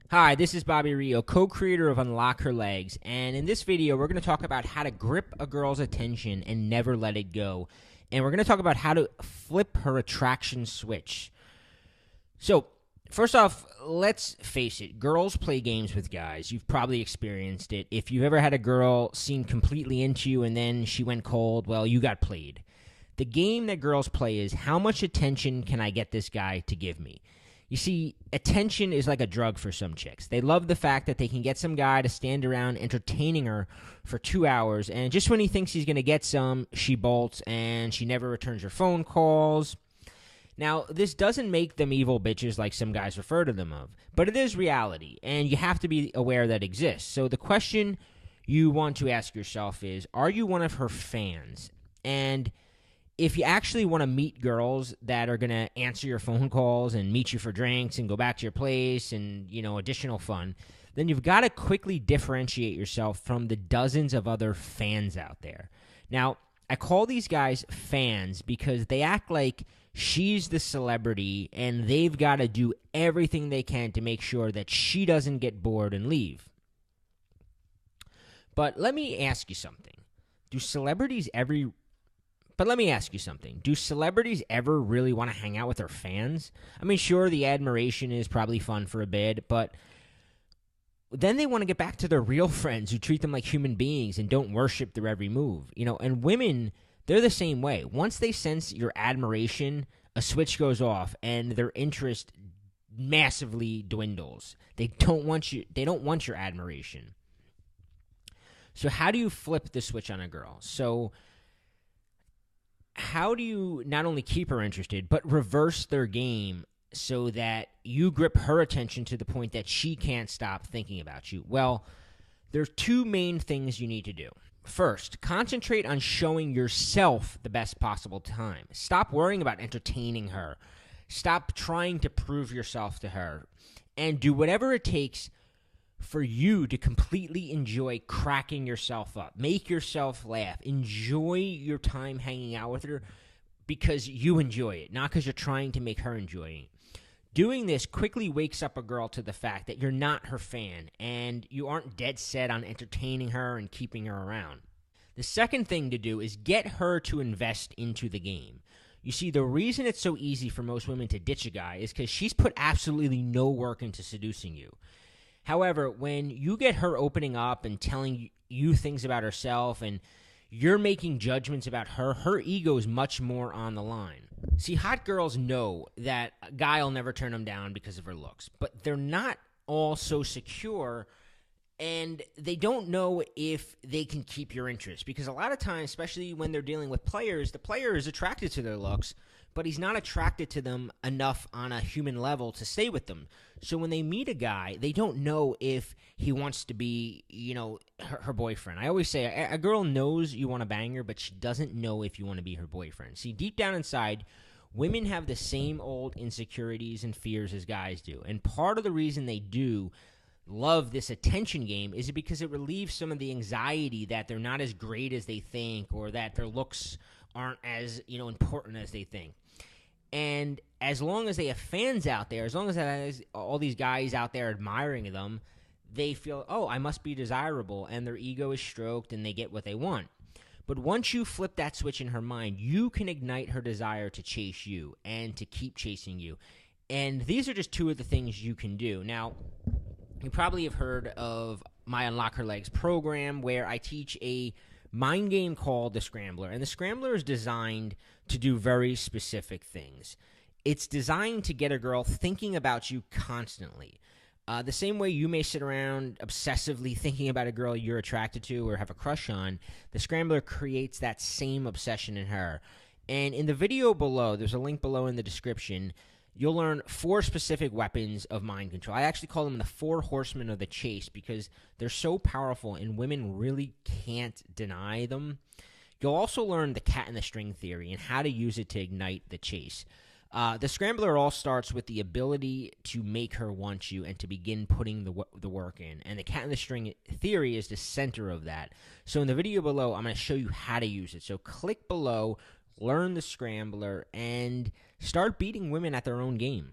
Hi, this is Bobby Rio, co-creator of Unlock Her Legs, and in this video we're going to talk about how to grip a girl's attention and never let it go. And we're going to talk about how to flip her attraction switch. So, first off, let's face it, girls play games with guys. You've probably experienced it. If you've ever had a girl seem completely into you and then she went cold, well, you got played. The game that girls play is, how much attention can I get this guy to give me? You see, attention is like a drug for some chicks. They love the fact that they can get some guy to stand around entertaining her for 2 hours, and just when he thinks he's going to get some, she bolts and she never returns her phone calls. Now, this doesn't make them evil bitches like some guys refer to them of, but it is reality, and you have to be aware that it exists. So the question you want to ask yourself is, are you one of her fans? And if you actually want to meet girls that are going to answer your phone calls and meet you for drinks and go back to your place and, additional fun, then you've got to quickly differentiate yourself from the dozens of other fans out there. Now, I call these guys fans because they act like she's the celebrity and they've got to do everything they can to make sure that she doesn't get bored and leave. But let me ask you something. Do celebrities ever really want to hang out with their fans? I mean, sure, the admiration is probably fun for a bit, but then they want to get back to their real friends who treat them like human beings and don't worship their every move. And women, they're the same way. Once they sense your admiration, a switch goes off and their interest massively dwindles. They don't want your admiration. So how do you flip the switch on a girl? So how do you not only keep her interested, but reverse their game so that you grip her attention to the point that she can't stop thinking about you? Well, there's two main things you need to do. First, concentrate on showing yourself the best possible time. Stop worrying about entertaining her. Stop trying to prove yourself to her. And do whatever it takes for you to completely enjoy cracking yourself up. Make yourself laugh. Enjoy your time hanging out with her because you enjoy it, not because you're trying to make her enjoy it. Doing this quickly wakes up a girl to the fact that you're not her fan and you aren't dead set on entertaining her and keeping her around. The second thing to do is get her to invest into the game. You see, the reason it's so easy for most women to ditch a guy is because she's put absolutely no work into seducing you. However, when you get her opening up and telling you things about herself and you're making judgments about her, her ego is much more on the line. See, hot girls know that a guy will never turn them down because of her looks, but they're not all so secure and they don't know if they can keep your interest because a lot of times, especially when they're dealing with players, the player is attracted to their looks, but he's not attracted to them enough on a human level to stay with them. So when they meet a guy, they don't know if he wants to be, her boyfriend. I always say a girl knows you want to bang her, but she doesn't know if you want to be her boyfriend. See, deep down inside, women have the same old insecurities and fears as guys do. And part of the reason they do love this attention game is because it relieves some of the anxiety that they're not as great as they think or that their looks aren't as important as they think. And as long as they have fans out there, as long as there's all these guys out there admiring them, they feel, oh, I must be desirable, and their ego is stroked and they get what they want. But once you flip that switch in her mind, you can ignite her desire to chase you and to keep chasing you. And these are just two of the things you can do. Now, you probably have heard of my Unlock Her Legs program where I teach a mind game called the Scrambler. And the Scrambler is designed to do very specific things. It's designed to get a girl thinking about you constantly. The same way you may sit around obsessively thinking about a girl you're attracted to or have a crush on, the Scrambler creates that same obsession in her. And in the video below, there's a link below in the description, you'll learn 4 specific weapons of mind control. I actually call them the 4 horsemen of the chase because they're so powerful and women really can't deny them. You'll also learn the cat and the string theory and how to use it to ignite the chase. The Scrambler all starts with the ability to make her want you and to begin putting the work in. And the cat and the string theory is the center of that. So in the video below, I'm going to show you how to use it. So click below, learn the Scrambler, and start beating women at their own game.